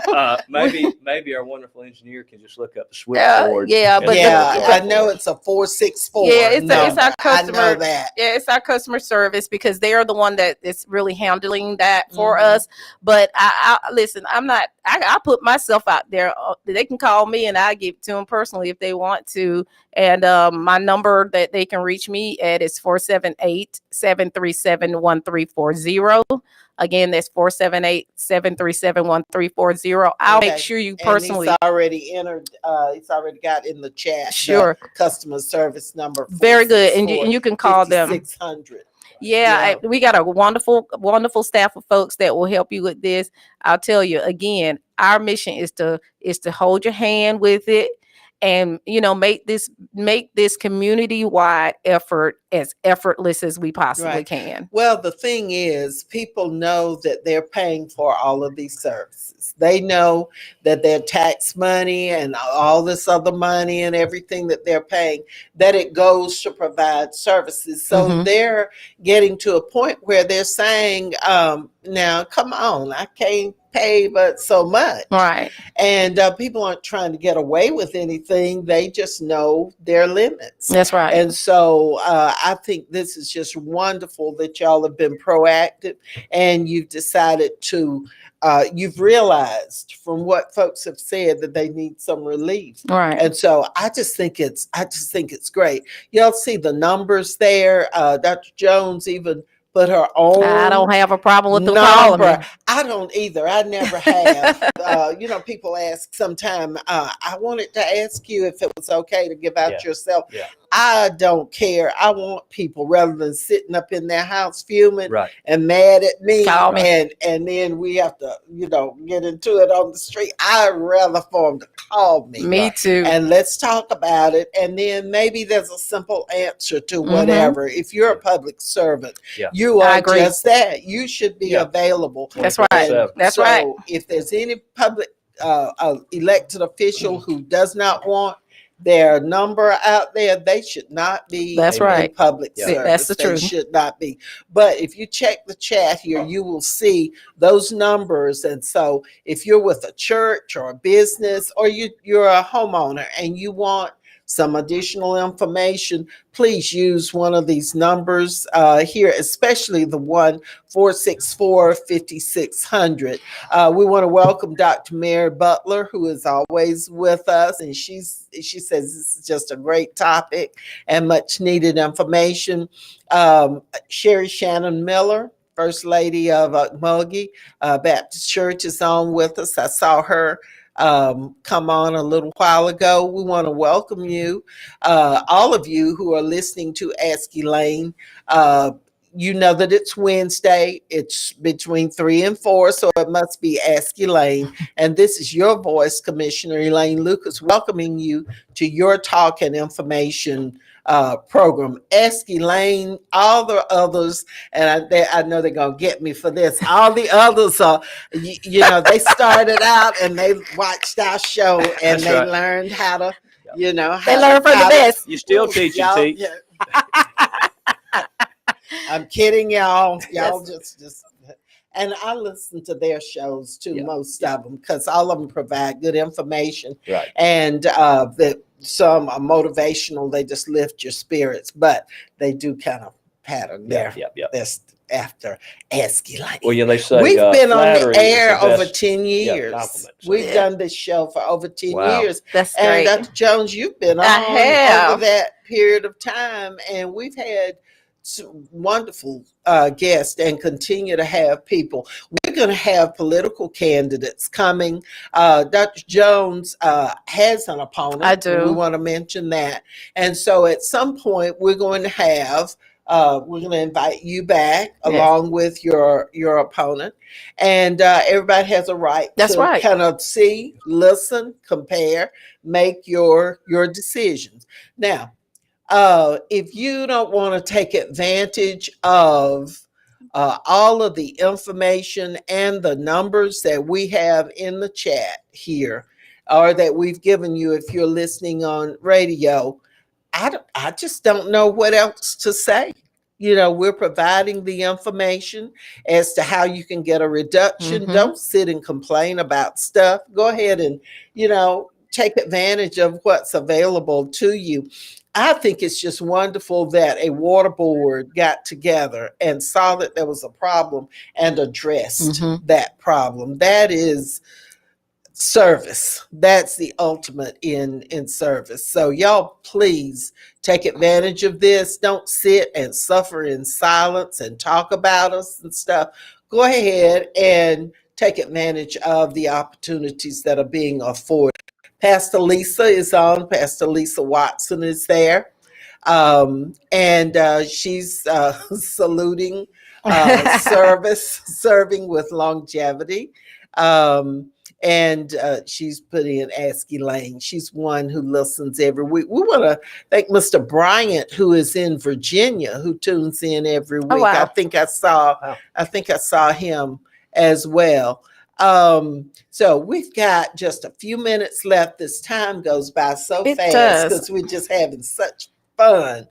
G: Maybe our wonderful engineer can just look up the switchboard.
F: yeah,
G: and
F: but
G: pull
C: Yeah,
G: it
C: I
G: up
C: know
G: for us.
C: it's a 464.
F: Yeah, it's our
C: number.
F: customer.
C: I know that.
F: Yeah, it's our customer service because they are the one that is really handling that for
C: Mhm.
F: us. But I listen, I'm not. I put myself out there. They can call me and I give it to them personally if they want to. And my number that they can reach me at is 478-737-1340. Again, that's 478-737-1340. I'll
C: Okay.
F: make sure you
C: And
F: personally.
C: he's already entered. He's already got in the chat.
F: Sure.
C: The customer service number.
F: Very good, and you can call them.
C: 5600.
F: Yeah, we got a wonderful staff of folks that will help you with this. I'll tell you again, our mission is to hold your hand with it, and make this community-wide effort as effortless as we possibly
C: Right.
F: can.
C: Well, the thing is, people know that they're paying for all of these services. They know that their tax money and all this other money and everything that they're paying, that it goes to provide services. So
F: Mhm.
C: they're getting to a point where they're saying, now, come on, I can't pay but so much.
F: Right.
C: And people aren't trying to get away with anything. They just know their limits.
F: That's right.
C: And so I think this is just wonderful that y'all have been proactive and you've decided to, you've realized from what folks have said that they need some relief.
F: Right.
C: And so I just think it's great. Y'all see the numbers there. Dr. Jones even put her own.
F: I don't have a problem with them calling me.
C: number. I don't either. I never have. People ask sometime, I wanted to ask you if it was okay to give out
G: Yeah.
C: your cell.
G: Yeah.
C: I don't care. I want people, rather than sitting up in their house fuming
G: Right.
C: and mad at me,
F: Call me.
C: and then we have to, get into it on the street. I'd rather for them to call me.
F: Me too.
C: And let's talk about it. And then maybe there's a simple answer to
F: Mhm.
C: whatever. If you're a public servant,
G: Yeah.
C: you
F: I
C: are
F: agree.
C: just that. You should be
G: Yeah.
C: available.
F: That's right.
G: 24/7.
F: That's
C: So
F: right.
C: if there's any public elected official who does not want their number out there, they should not be
F: That's
C: in
F: right.
C: public
G: Yeah.
C: service.
F: That's the
C: They
F: truth.
C: should not be. But if you check the chat here, you will see those numbers. And so if you're with a church or a business, or you're a homeowner and you want some additional information, please use one of these numbers here, especially the one 464-5600. We want to welcome Dr. Mary Butler, who is always with us, and she says this is just a great topic and much needed information. Sherry Shannon Miller, First Lady of Muggy Baptist Church, is on with us. I saw her come on a little while ago. We want to welcome you, all of you who are listening to Ask Elaine. You know that it's Wednesday. It's between 3 and 4, so it must be Ask Elaine. And this is your voice, Commissioner Elaine Lucas, welcoming you to your talk and information program. Ask Elaine, all the others, and I know they're going to get me for this. All the others are, they started out and they watched our show and
G: That's
C: they
G: right.
C: learned how to,
F: They learn from the best.
G: You still teach and
C: Y'all-
G: teach.
C: yeah. I'm kidding y'all. Y'all just and I listen to their shows too,
G: Yeah.
C: most of them, because all of them provide good information.
G: Right.
C: And that some are motivational, they just lift your spirits, but they do kind of pattern
G: Yeah.
C: their
G: Yeah.
C: best after Ask Elaine.
G: Well, they say
C: We've been on the
G: flattery is
C: air
G: the
C: over
G: best-
C: 10
G: yeah,
C: years.
G: compliment. So-
C: We've
F: Yeah.
C: done this show for over 10
G: Wow.
C: years.
F: That's
C: And
F: great.
C: Dr. Jones, you've been on
F: I have.
C: over that period of time, and we've had wonderful guest and continue to have people. We're going to have political candidates coming. Dr. Jones has an opponent.
F: I do.
C: We want to mention that. And so at some point, we're going to have. We're going to invite you back along with your opponent, and everybody has a right
F: That's
C: to
F: right.
C: kind of see, listen, compare, make your decisions. Now, if you don't want to take advantage of all of the information and the numbers that we have in the chat here, or that we've given you if you're listening on radio, I just don't know what else to say. You know, we're providing the information as to how you can get a reduction.
F: Mhm.
C: Don't sit and complain about stuff. Go ahead and, take advantage of what's available to you. I think it's just wonderful that a water board got together and saw that there was a problem and addressed
F: Mhm.
C: that problem. That is service. That's the ultimate in service. So y'all please take advantage of this. Don't sit and suffer in silence and talk about us and stuff. Go ahead and take advantage of the opportunities that are being afforded. Pastor Lisa is on. Pastor Lisa Watson is there. And she's saluting serving with longevity. And she's put in Ask Elaine. She's one who listens every week. We want to thank Mr. Bryant, who is in Virginia, who tunes in every week.
F: wow.
C: I think I saw him as well. So we've got just a few minutes left. This time goes by so
F: It
C: fast
F: does.
C: because we're just having such fun.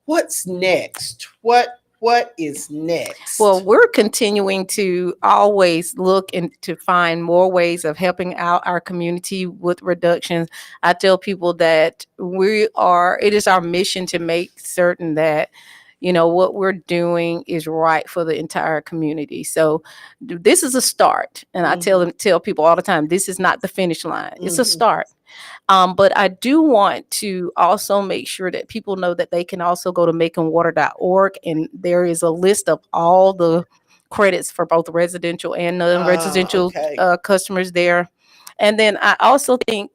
C: What's next? What is next?
F: Well, we're continuing to always look and to find more ways of helping out our community with reductions. I tell people that it is our mission to make certain that what we're doing is right for the entire community. So this is a start. And I tell people all the time, this is not the finish line. It's a start. But I do want to also make sure that people know that they can also go to makingwater.org, and there is a list of all the credits for both residential and non-residential customers there. And then I also think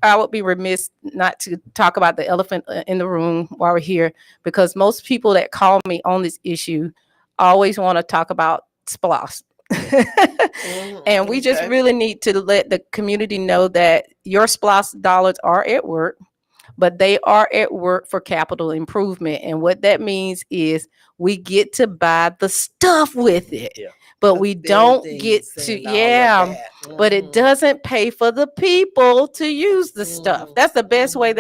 F: I would be remiss not to talk about the elephant in the room while we're here, because most people that call me on this issue always want to talk about SPLOST. And we just really need to let the community know that your SPLOST dollars are at work, but they are at work for capital improvement. And what that means is we get to buy the stuff with it.
G: Yeah.
F: But we don't get to, but it doesn't pay for the people to use the stuff. That's the best way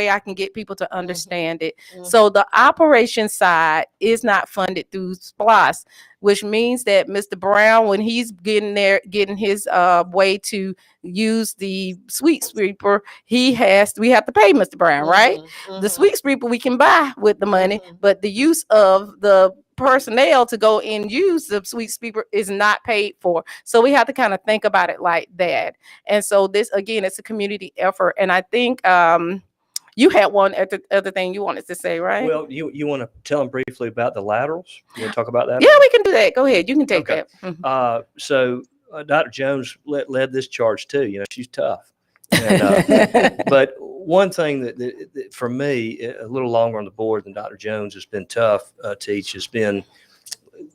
F: I can get people to understand it. So the operation side is not funded through SPLOST, which means that Mr. Brown, when he's getting his way to use the sweet sweeper, we have to pay Mr. Brown, right? The sweet sweeper we can buy with the money, but the use of the personnel to go and use the sweet sweeper is not paid for. So we have to kind of think about it like that. And so this, again, it's a community effort. And I think you had one other thing you wanted to say, right?
G: Well, you want to tell them briefly about the laterals? You want to talk about that?
F: Yeah, we can do that. Go ahead. You can take that.
G: So Dr. Jones led this charge too. She's tough. And, but one thing that for me, a little longer on the board than Dr. Jones has been tough teach has been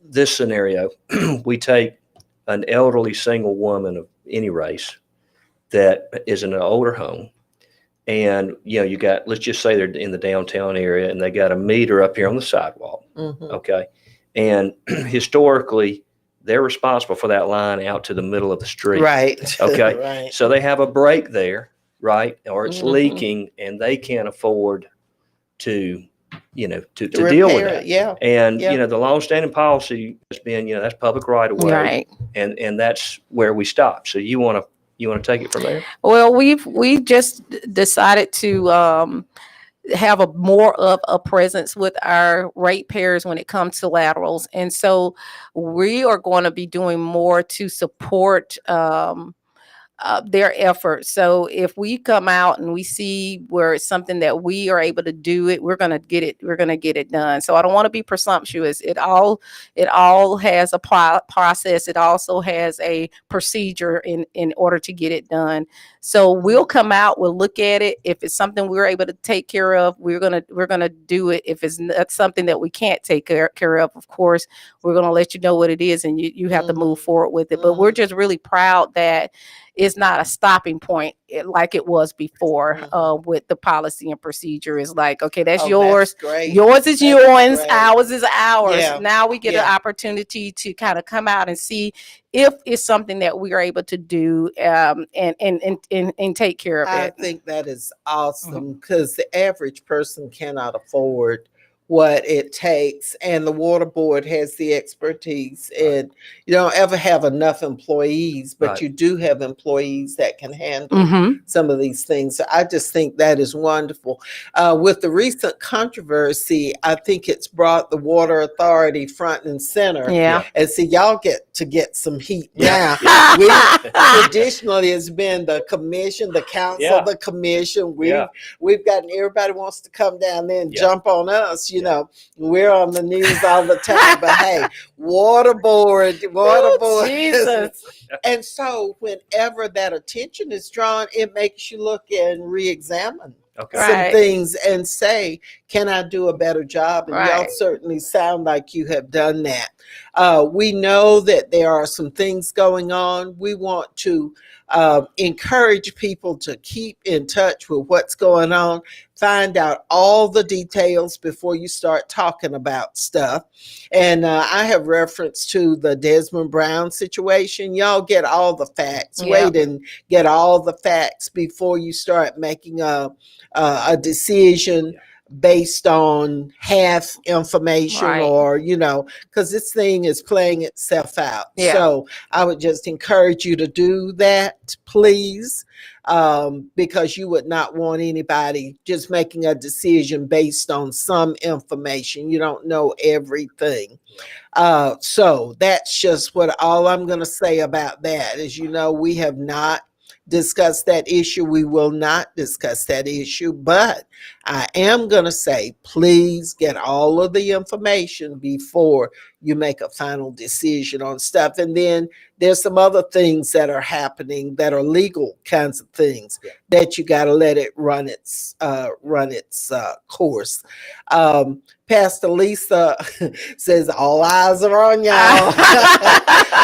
G: this scenario. We take an elderly single woman of any race that is in an older home. And, you got, let's just say they're in the downtown area and they got a meter up here on the sidewalk. Okay. And historically, they're responsible for that line out to the middle of the street.
C: Right.
G: Okay.
C: Right.
G: So they have a break there, right? Or it's leaking and they can't afford to deal with that.
C: Yeah.
G: And, the longstanding policy has been, that's public right of way.
F: Right.
G: And that's where we stop. So you want to take it from there?
F: Well, we just decided to have more of a presence with our ratepayers when it comes to laterals. And so we are going to be doing more to support their efforts. So if we come out and we see where it's something that we are able to do it, we're gonna get it. We're gonna get it done. So I don't want to be presumptuous. It all has a process. It also has a procedure in order to get it done. So we'll come out. We'll look at it. If it's something we're able to take care of, we're gonna do it. If it's not something that we can't take care of course, we're gonna let you know what it is, and you have to move forward with it. But we're just really proud that it's not a stopping point like it was before with the policy and procedure. Is like, okay, that's yours. Yours is yours. Ours is ours.
C: Yeah.
F: Now we get an opportunity to kind of come out and see if it's something that we are able to do and take care of
C: I
F: it.
C: think that is awesome because the average person cannot afford what it takes, and the water board has the expertise. And you don't ever have enough employees, but you do have employees that can handle some of these things. So I just think that is wonderful. With the recent controversy, I think it's brought the water authority front and center. And see, y'all get some heat now. We traditionally has been the commission, the council, the commission. We've gotten everybody wants to come down there and jump on us. You know, we're on the news all the time, but hey, water board.
F: Jesus.
C: And so whenever that attention is drawn, it makes you look and re-examine some things and say, can I do a better job? And y'all certainly sound like you have done that. We know that there are some things going on. We want to encourage people to keep in touch with what's going on. Find out all the details before you start talking about stuff. And I have reference to the Desmond Brown situation. Y'all get all the facts. Wait and get all the facts before you start making a decision based on half information or, you know, because this thing is playing itself out. So I would just encourage you to do that, please, because you would not want anybody just making a decision based on some information. You don't know everything. So that's just what all I'm going to say about that. As you know, we have not discussed that issue. We will not discuss that issue, but I am going to say, please get all of the information before you make a final decision on stuff. And then there's some other things that are happening that are legal kinds of things that you got to let it run its course. Pastor Lisa says all eyes are on y'all. All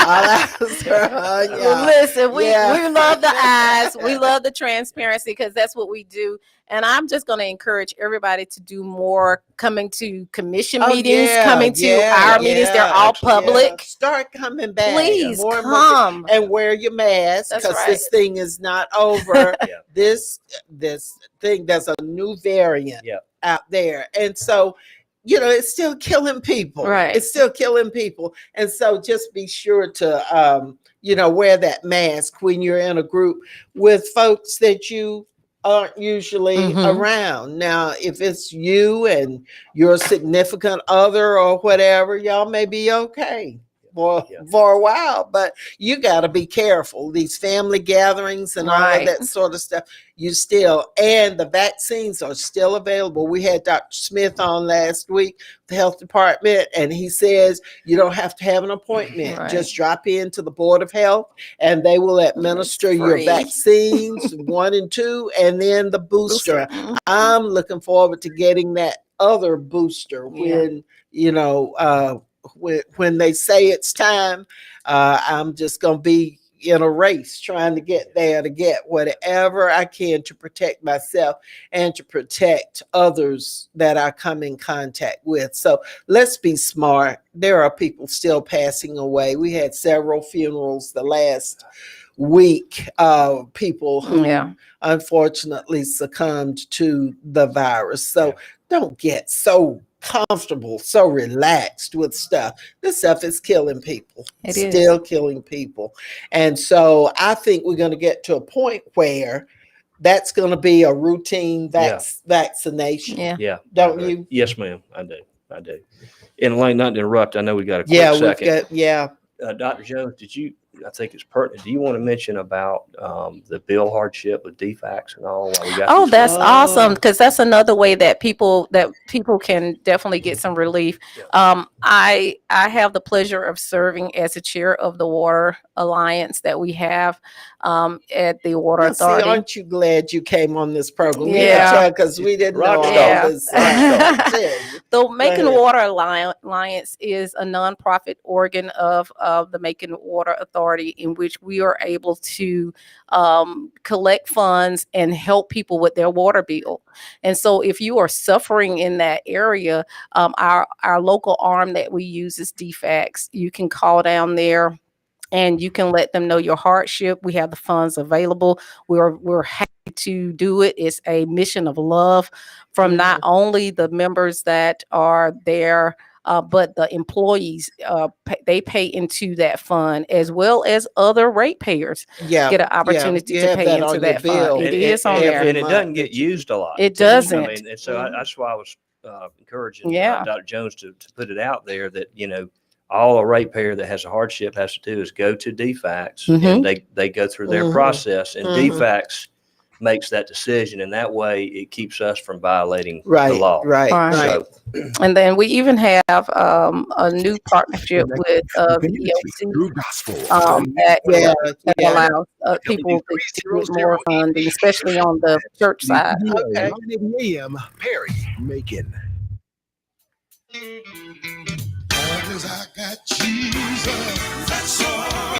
C: eyes are on y'all.
F: Listen, we love the eyes. We love the transparency because that's what we do. And I'm just going to encourage everybody to do more coming to commission meetings, coming to our meetings. They're all public.
C: Start coming back.
F: Please come.
C: And wear your mask because this thing is not over. This thing, there's a new variant out there. And so, you know, it's still killing people. It's still killing people. And so just be sure to, you know, wear that mask when you're in a group with folks that you aren't usually around. Now, if it's you and your significant other or whatever, y'all may be okay for a while, but you got to be careful. These family gatherings and all of that sort of stuff, you still, and the vaccines are still available. We had Dr. Smith on last week, the health department, and he says you don't have to have an appointment. Just drop into the Board of Health and they will administer your vaccines 1 and 2 and then the booster. I'm looking forward to getting that other booster when, you know, when they say it's time. I'm just going to be in a race trying to get there to get whatever I can to protect myself and to protect others that I come in contact with. So let's be smart. There are people still passing away. We had several funerals the last week, people who unfortunately succumbed to the virus. So don't get so comfortable, so relaxed with stuff. This stuff is killing people. It's still killing people. And so I think we're going to get to a point where that's going to be a routine vaccination. Don't you?
G: Yes, ma'am. I do. And Elaine, not to interrupt, I know we got a quick second.
C: Dr.
G: Jones, did you I think it's pertinent. Do you want to mention about the bill hardship with DFACs and all? While we got
F: Oh,
G: this
F: that's
G: going?
F: awesome, because that's another way that people can definitely get some relief.
G: Yeah.
F: I have the pleasure of serving as the chair of the Water Alliance that we have at the Water
C: Now, see,
F: Authority.
C: aren't you glad you came on this program?
F: Yeah.
C: Because we didn't know
G: Rock
C: all
F: star.
C: this.
F: Yeah.
C: I tell you.
F: The Macon
C: ahead.
F: Water Alliance is a nonprofit organ of the Macon Water Authority, in which we are able to collect funds and help people with their water bill. And so if you are suffering in that area, our local arm that we use is DFACS. You can call down there and you can let them know your hardship. We have the funds available. We're happy to do it. It's a mission of love from not only the members that are there, but the employees. They pay into that fund, as well as other ratepayers
C: Yeah.
F: get an opportunity
C: you
F: to
C: have
F: pay
C: that
F: into
C: on your
F: that
C: bill.
F: fund. It
G: And-
F: is on
G: and-
F: there.
G: and it doesn't
C: month
G: get
C: that you-
G: used a lot.
F: It
G: too. I
F: doesn't.
G: mean, and so that's why I was encouraging
F: Yeah.
G: Dr. Jones to put it out there that, you know, all a ratepayer that has a hardship has to do is go to DFACS and they go through their process, and DFACS makes that decision, and that way it keeps us from violating the law.
C: Right.
G: So,
F: And then we even have a new partnership with the EOC
A: True gospel.
F: that allows people to get more funding, especially on the church side.
C: Okay.
A: 980 AM, Perry, Macon.
H: Long as I got Jesus, that's all.